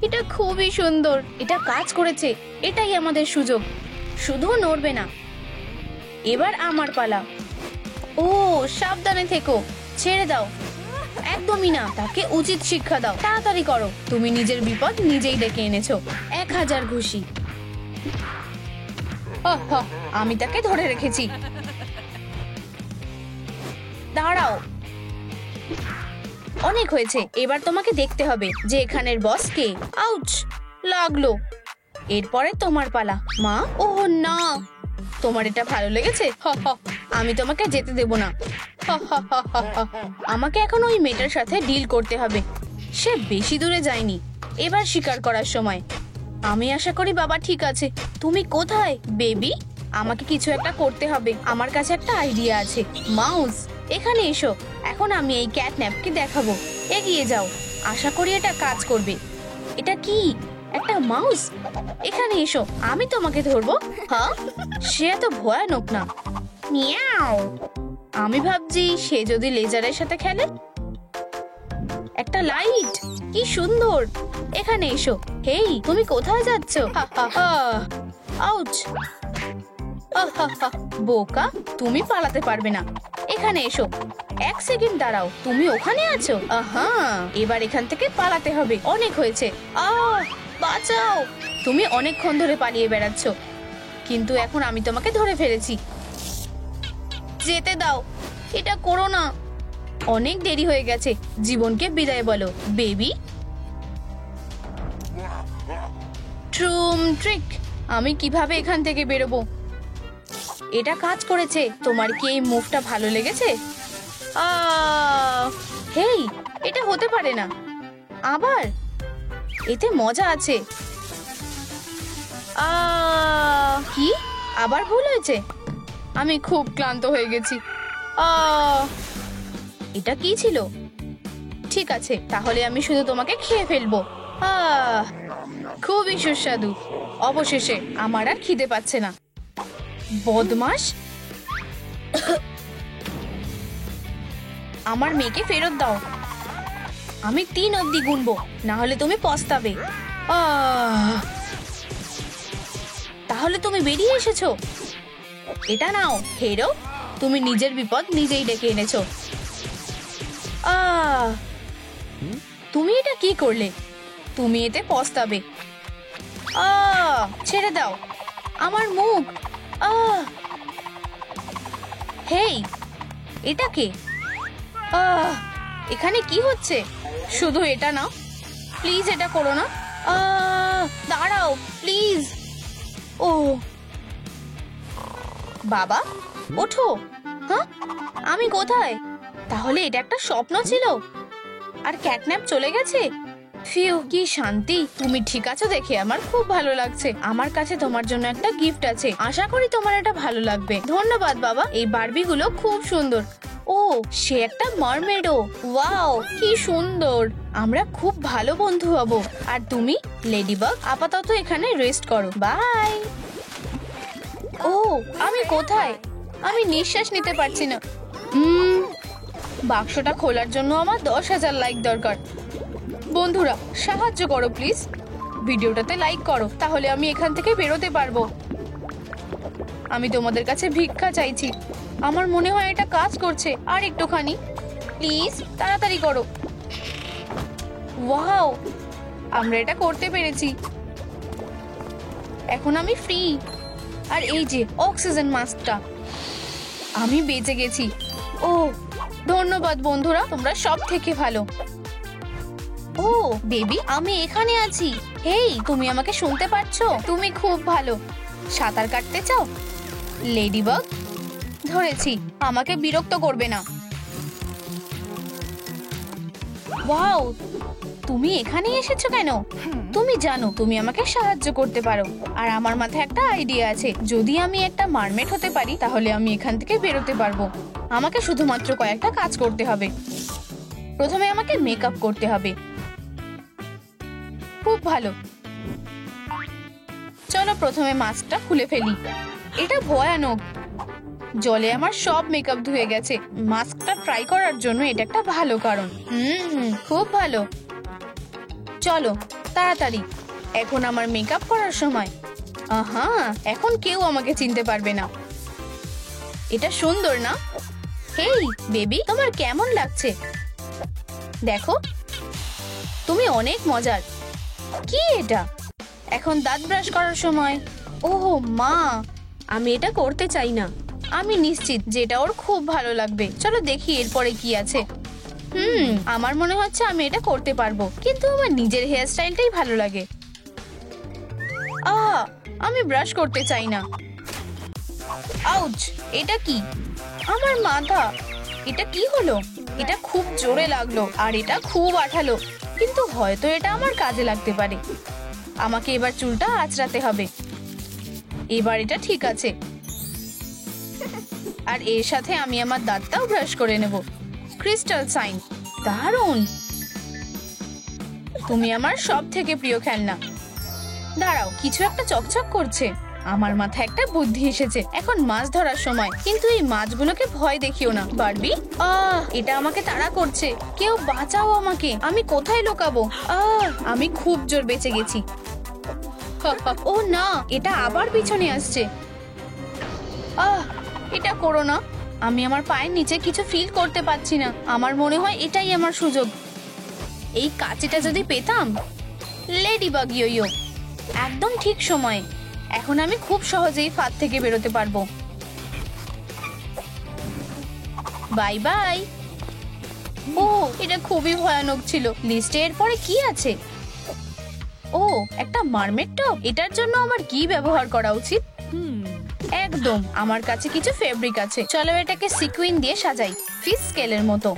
এটা খুবই সুন্দর। এটা কাজ করেছে। এটাই আমাদের সুযোগ। শুধু নড়বে না। এবার আমার পালা। ও, সাবধানে থেকো। ছেড়ে দাও। একদমই না, তাকে উচিত শিক্ষা দাও। তাড়াতাড়ি করো। তুমি নিজের বিপদ নিজেই ডেকে এনেছো। 1000 ঘুষি। আমি তাকে ধরে রেখেছি। দাঁড়াও। অনেক হয়েছে। এবার তোমাকে দেখতে হবে যে এখানের বস কে। আউচ! লাগলো। এরপরে তোমার পালা। মা, ও না। তোমার এটা ভালো লেগেছে? আমি তোমাকে যেতে দেব না। আমাকে এখন ওই মেয়েটার সাথে ডিল করতে হবে। সে বেশি দূরে যায়নি। এবার শিকার করার সময়। আমি আশা করি বাবা ঠিক আছে। তুমি কোথায় বেবি? আমাকে কিছু একটা করতে হবে। আমার কাছে একটা আইডিয়া আছে। মাউস, এখানে এসো। এখন আমি এই ক্যাটন্যাপকে দেখাবো। এগিয়ে যাও। আশা করি এটা কাজ করবে। এটা কি? একটা মাউস? এখানে এসো, আমি তোমাকে ধরবো। হ্যাঁ, সে এত ভয়ানক না। মিয়াও। আমি ভাবছি সে যদি লেজারের সাথে খেলে। একটা লাইট, কি সুন্দর। এখানে এসো। হেই, তুমি কোথায় যাচ্ছ? আউচ! বোকা, তুমি পালাতে পারবে না। এখানে এসো। 1 সেকেন্ড দাঁড়াও। তুমি ওখানে আছো? আহা, এবার এখান থেকে পালাতে হবে। অনেক হয়েছে। বাঁচাও! তুমি অনেকক্ষণ ধরে পালিয়ে বেড়াচ্ছ, কিন্তু এখন আমি তোমাকে ধরে ফেলেছি। যেতে দাও। এটা করো না। অনেক দেরি হয়ে গেছে। জীবনকে বিদায় বলো বেবি। ট্রুম ট্রিক, আমি কিভাবে এখান থেকে বেরোবো? এটা কাজ করেছে। তোমার কি এই মুভটা ভালো লেগেছে? হেই, এটা হতে পারে না। আবার এতে মজা আছে। কি? আবার ভুল হয়েছে? আমি খুব ক্লান্ত হয়ে গেছি। এটা কি ছিল? ঠিক আছে, তাহলে আমি শুধু তোমাকে খেয়ে ফেলবো। খুবই সুস্বাদু। অবশেষে আমার আর খিদে পাচ্ছে না। বদমাশ! আমার মেয়েকে ফেরত দাও। আমি 3 অবধি গুনবো, না হলে তুমি পস্তাবে। তাহলে তুমি বেরিয়ে এসেছো। এটা নাও হেরো, তুমি নিজের বিপদ নিজেই ডেকে এনেছো। তুমি এটা কি করলে? তুমি এতে পস্তাবে। ছেড়ে দাও আমার মুখ। হেই, এটা কে? এখানে কি হচ্ছে? শুধু এটা না, প্লিজ এটা করো না। দাঁড়াও প্লিজ। ও বাবা, ওঠো। হ্যাঁ, আমি কোথায়? তাহলে এটা একটা স্বপ্ন ছিল আর ক্যাটন্যাপ চলে গেছে। ফিউ, কি শান্তি। তুমি ঠিক আছো দেখে আমার খুব ভালো লাগছে। আমার কাছে তোমার জন্য একটা গিফট আছে, আশা করি তোমার এটা ভালো লাগবে। ধন্যবাদ বাবা, এই বারবিগুলো খুব সুন্দর। ও, সে একটা মারমেডও। ওয়াও, কি সুন্দর। আমরা খুব ভালো বন্ধু হব। আর তুমি লেডিবাগ, আপাতত এখানে রেস্ট করো। বাই। ও, আমি কোথায়? আমি নিঃশ্বাস নিতে পারছি না। বাক্সটা খোলার জন্য আমার 10,000 লাইক দরকার। বন্ধুরা, সাহায্য করো প্লিজ। ভিডিওটাতে লাইক করো, তাহলে আমি এখান থেকে বেরোতে পারবো। আমি তোমাদের কাছে ভিক্ষা চাইছি। আমার মনে হয় এটা কাজ করছে। আর একটুখানি প্লিজ, তাড়াতাড়ি করো। ওয়াও, আমরা এটা করতে পেরেছি। এখন আমি ফ্রি। আর এই যে অক্সিজেন মাস্কটা, আমি বেঁচে গেছি। ও, ধন্যবাদ বন্ধুরা, তোমরা সব থেকে ভালো। ও বেবি, আমি এখানে আছি। হেই, তুমি আমাকে শুনতে পাচ্ছো? তুমি খুব ভালো। সাঁতার কাটতে চাও? লেডিবাগ, ধরেছি। আমাকে বিরক্ত করবে না। ওয়াও, তুমি এখানে এসেছো কেন? তুমি জানো তুমি আমাকে সাহায্য করতে পারো। আর আমার মাথায় একটা আইডিয়া আছে। যদি আমি একটা মারমেড হতে পারি, তাহলে আমি এখান থেকে বেরোতে পারবো। আমাকে শুধুমাত্র কয়েকটা কাজ করতে হবে। প্রথমে আমাকে মেকআপ করতে হবে। খুব ভালো। চলো প্রথমে মাস্কটা খুলে ফেলি। এটা ভয়ানক। জলে আমার সব মেকআপ ধুয়ে গেছে। মাস্কটা ট্রাই করার জন্য এটা একটা ভালো কারণ। খুব ভালো। চলো তাড়াতাড়ি, এখন আমার মেকআপ করার সময়। আহা, এখন কেউ আমাকে চিনতে পারবে না। এটা সুন্দর না? হেই বেবি, তোমার কেমন লাগছে? দেখো, তুমি অনেক মজার। কি এটা? এখন দাঁত ব্রাশ করার সময়। ওহ মা, আমি এটা করতে চাই না। আমি নিশ্চিত যে এটা ওর খুব ভালো লাগবে। চলো দেখি এরপরে কি আছে। আমার মনে হচ্ছে আমি এটা করতে পারবো, কিন্তু আমার নিজের হেয়ার স্টাইলটাই ভালো লাগে। আমি ব্রাশ করতে চাই না। আউচ, এটা কি? আমার মাথা। এটা কি হলো? এটা খুব জোরে লাগলো আর এটা খুব আঠালো, কিন্তু হয়তো এটা আমার কাজে লাগতে পারে। আমাকে এবার চুলটা আঁচড়াতে হবে। এবার এটা ঠিক আছে। আর এর সাথে আমি আমার দাঁতটাও ব্রাশ করে নেব। ক্রিস্টাল সাইন, দারুণ। তুমি আমার সব থেকে প্রিয় খেলনা। দাঁড়াও, কিছু একটা চকচক করছে। আমার মাথায় একটা বুদ্ধি এসেছে। এখন মাছ ধরার সময়, কিন্তু এই মাছগুলোকে ভয় দেখিও না বারবি। এটা আমাকে তাড়া করছে। কেউ বাঁচাও আমাকে। আমি কোথায় লুকাবো? আমি খুব জোর বেঁচে গেছি। ও না, এটা আবার পিছনে আসছে। এটা করো না। আমি আমার পায়ের নিচে কিছু ফিল করতে পারছি না। আমার মনে হয় এটাই আমার সুযোগ। এই কাঁচিটা যদি পেতাম। লেডিবাগ ইয়ো, একদম ঠিক সময়ে। এখন আমি খুব সহজেই ফাঁদ থেকে বেরোতে পারবো। Bye bye. ও, এটা খুবই ভয়ানক ছিল। লিস্টে এরপরে কি আছে? ও, একটা মারমেড টপ। এটার জন্য আমার কি ব্যবহার করা উচিত? একদম, আমার কাছে কিছু ফেব্রিক আছে। চলো এটাকে সিকুইন দিয়ে সাজাই, ফিশ স্কেলের মতো।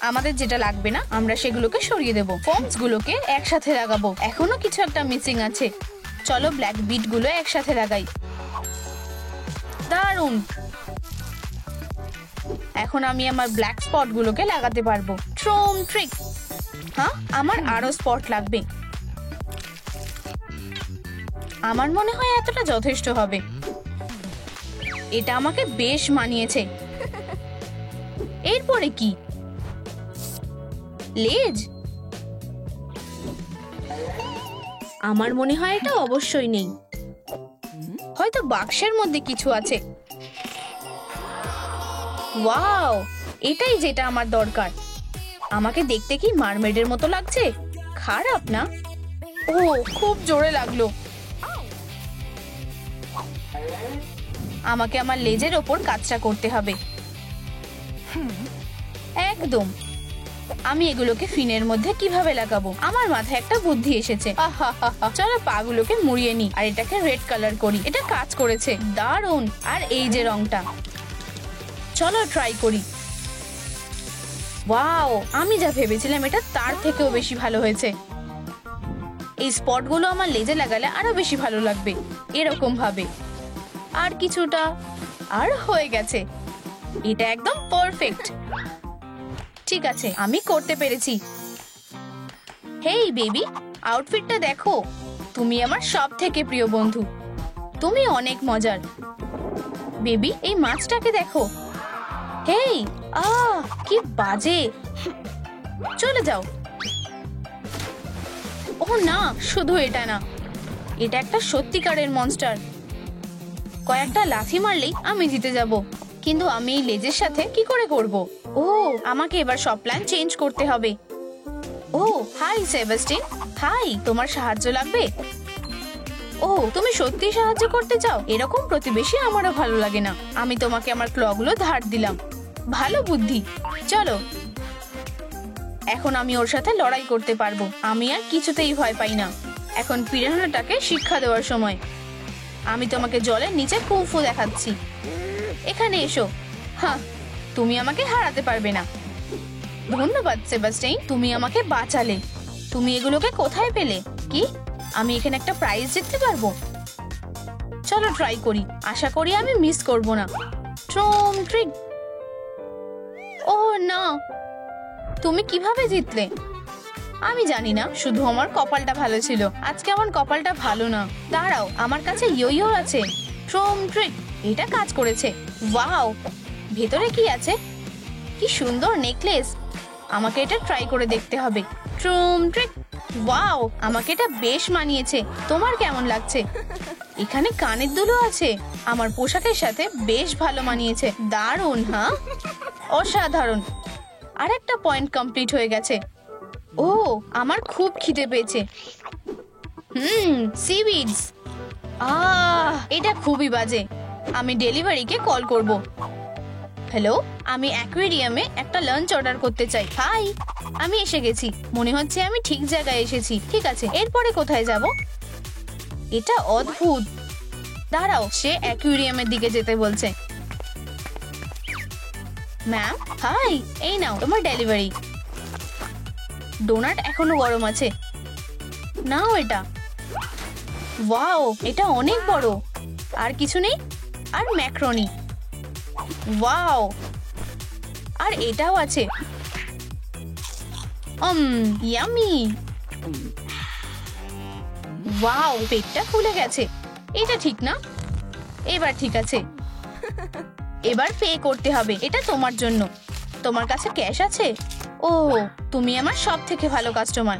আমাদের যেটা লাগবে না, আমরা সেগুলোকে সরিয়ে দেবো। ফর্মস গুলোকে একসাথে লাগাবো। এখনো কিছু একটা মিসিং আছে। চলো ব্ল্যাক বিট গুলো একসাথে লাগাই। দারুন। এখন আমি আমার ব্ল্যাক স্পট গুলোকে লাগাতে পারবো। ট্রোম ট্রিক। হ্যাঁ, আমার আরো স্পট লাগবে। আমার মনে হয় এতটা যথেষ্ট হবে। এটা আমাকে বেশ মানিয়েছে। এরপরে কি? লেজ। আমার মনে হয় এটা অবশ্যই নেই। হয়তো বাক্সের মধ্যে কিছু আছে। ওয়াও, এটাই যেটা আমার দরকার। আমাকে দেখতে কি মারমেডের মতো লাগছে? খারাপ না। ও, খুব জোরে লাগলো। আমাকে আমার লেজের ওপর কাজটা করতে হবে। একদম। আমি এগুলোকে ফিনের মধ্যে কিভাবে লাগাবো? আমার মাথায় একটা বুদ্ধি এসেছে। চলো পাগুলোকে মুড়িয়ে নি আর এটাকে রেড কালার করি। এটা কাজ করেছে, দারুণ। আর এই যে রংটা, চলো ট্রাই করি। ওয়াও, আমি যা ভেবেছিলাম এটা তার থেকেও বেশি ভালো হয়েছে। এই স্পটগুলো আমার লেজে লাগালে আরো বেশি ভালো লাগবে, এরকম ভাবে। আর কিছুটা, আর হয়ে গেছে। এটা একদম পারফেক্ট। ঠিক আছে, আমি করতে পেরেছি। হেই বেবি, আউটফিটটা দেখো। তুমি আমার সব থেকে প্রিয় বন্ধু। তুমি অনেক মজার। বেবি, এই মাছটাকে দেখো। হেই, কি বাজে। চলে যাও। ও না, শুধু এটা না, এটা একটা সত্যিকারের মনস্টার। কয়েকটা লাথি মারলেই আমি জিতে যাব, কিন্তু আমি এই লেজের সাথে কি করে করব? ও, আমাকে এবার সব প্ল্যান চেঞ্জ করতে হবে। ও হাই সেবাস্টিন, হাই। তোমার সাহায্য লাগবে? ও, তুমি সত্যি সাহায্য করতে চাও? এরকম প্রতিবেশী আমারও ভালো লাগে না। আমি তোমাকে আমার ক্লগুলো ধার দিলাম। ভালো বুদ্ধি। চলো, এখন আমি ওর সাথে লড়াই করতে পারবো। আমি আর কিছুতেই ভয় পাই না। এখন পিরানহাটাকে শিক্ষা দেওয়ার সময়। আমি তোমাকে জলের নিচে কুংফু দেখাচ্ছি। এখানে এসো। হ্যাঁ, তুমি আমাকে হারাতে পারবে না। ধন্যবাদ সেবাস্টিন, তুমি আমাকে বাঁচালে। তুমি এগুলোকে কোথায় পেলে? কি, আমি এখানে একটা প্রাইজ জিততে পারবো? চলো ট্রাই করি, আশা করি আমি মিস করব না। ট্রম ট্রিক। ও না, তুমি কিভাবে জিতলে? আমি জানি না, শুধু আমার কপালটা ভালো ছিল। আজকে আমার কপালটা ভালো না। দাঁড়াও, আমার কাছে ইয়ো আছে। ট্রম ট্রিক, এটা কাজ করেছে। ওয়াও, ভেতরে কি আছে? কি সুন্দর নেকলেস। আমাকে এটা ট্রাই করে দেখতে হবে। ট্রম ট্রিক। ওয়াও, আমাকে এটা বেশ মানিয়েছে। তোমার কেমন লাগছে? এখানে কানের দুলও আছে। আমার পোশাকের সাথে বেশ ভালো মানিয়েছে। দারুণ। হ্যাঁ, অসাধারণ। আরেকটা পয়েন্ট কমপ্লিট হয়ে গেছে। ও, আমার খুব খিদে পেয়েছে। সিউইডস। এটা খুবই বাজে। আমি ডেলিভারিকে কল করব। হ্যালো, আমি অ্যাকুয়ারিয়ামে একটা লাঞ্চ অর্ডার করতে চাই। হাই, আমি এসে গেছি। মনে হচ্ছে আমি ঠিক জায়গায় এসেছি। ঠিক আছে, এরপরে কোথায় যাব? এটা অদ্ভুত। দাঁড়াও, সে অ্যাকুয়ারিয়ামের দিকে যেতে বলছে। ম্যাম, হাই, এই নাও তোমার ডেলিভারি। ডোনাট এখনো গরম আছে। নাও এটা। ওয়াও, এটা অনেক বড়। আর কিছু নেই? আর ম্যাক্রোনি। ওয়াও, আর এটাও আছে। ইয়ামি। ওয়াও, পেটটা ফুলে গেছে। এটা ঠিক না। এবার ঠিক আছে। এবার পে করতে হবে। এটা তোমার জন্য। তোমার কাছে ক্যাশ আছে? ও, তুমি আমার সব থেকে ভালো কাস্টমার।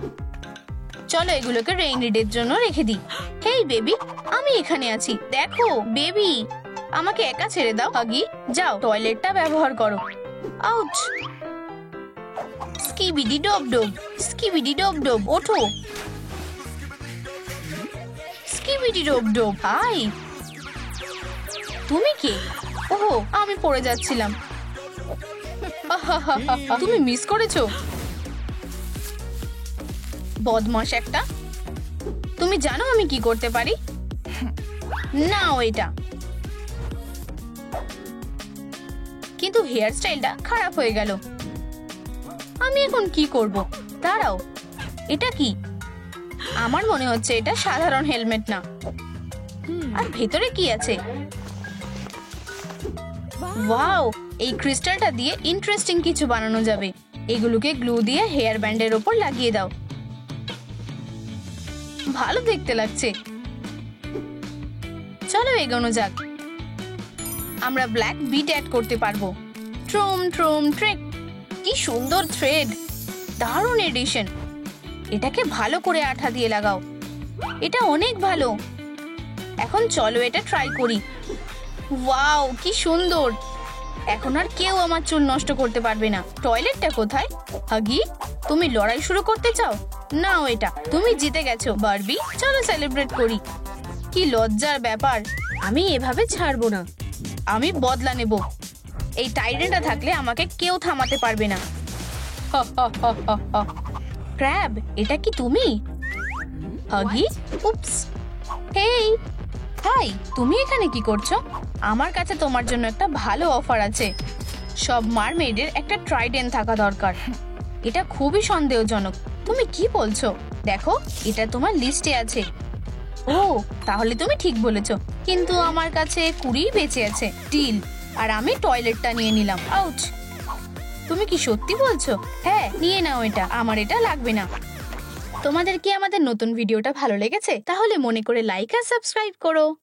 চলো এগুলোকে রেইনি ডের জন্য রেখে দিই। হেই বেবি, আমি এখানে আছি। দেখো বেবি, আমাকে একা ছেড়ে দাও। হাগি, যাও টয়লেটটা ব্যবহার করো। আউচ। স্কিবিডি ডব ডব, স্কিবিডি ডব ডব, ওঠো। স্কিবিডি ডব ডব। হাই, তুমি কে? ওহো, আমি পড়ে যাচ্ছিলাম। তুমি মিস করেছো? বদমাশ একটা। তুমি জানো আমি কি করতে পারি? নাও এটা। কিন্তু হেয়ার স্টাইলটা খারাপ হয়ে গেল। আমি এখন কি করব? দাঁড়াও, এটা কি? আমার মনে হচ্ছে এটা সাধারণ হেলমেট না। আর ভেতরে কি আছে? ওয়াও, এই ক্রিস্টালটা দিয়ে ইন্টারেস্টিং কিছু বানানো যাবে। এগুলোকে গ্লু দিয়ে হেয়ার ব্যান্ডের ওপর লাগিয়ে দাও। ভালো দেখতে লাগছে। চলো এগোনো যাক। আমরা ব্ল্যাক বিট অ্যাড করতে পারবো। ট্রম ট্রম ট্রেক। কি সুন্দর থ্রেড। দারুণ এডিশন। এটাকে ভালো করে আঠা দিয়ে লাগাও। এটা অনেক ভালো। এখন চলো এটা ট্রাই করি। ওয়াও, কি সুন্দর। এখন আর কেউ আমার চুল নষ্ট করতে পারবে না। টয়লেটটা কোথায়? হাগি, তুমি লড়াই শুরু করতে চাও? নাও এটা, তুমি জিতে গেছো বারবি। চলো সেলিব্রেট করি। কি লজ্জার ব্যাপার, আমি এভাবে ছাড়বো না। আমি বদলা নেব। এই টাইডেনটা থাকলে আমাকে কেউ থামাতে পারবে না। ক্র্যাব, এটা কি তুমি? হাগি, উপস। হেই, হাই, তুমি এখানে কি করছো? আমার কাছে তোমার জন্য একটা ভালো অফার আছে। সব মারমেডের একটা ট্রাইডেন্ট থাকা দরকার। এটা খুবই সন্দেহজনক। তুমি কি বলছো? দেখো, এটা তোমার লিস্টে আছে। ও, তাহলে তুমি ঠিক বলেছো। কিন্তু আমার কাছে 20 বেঁচে আছে। ডিল। আর আমি টয়লেটটা নিয়ে নিলাম। আউচ। তুমি কি সত্যি বলছো? হ্যাঁ, নিয়ে নাও এটা, আমার এটা লাগবে না। তোমাদের কি আমাদের নতুন ভিডিওটা ভালো লেগেছে? তাহলে মনে করে লাইক আর সাবস্ক্রাইব করো।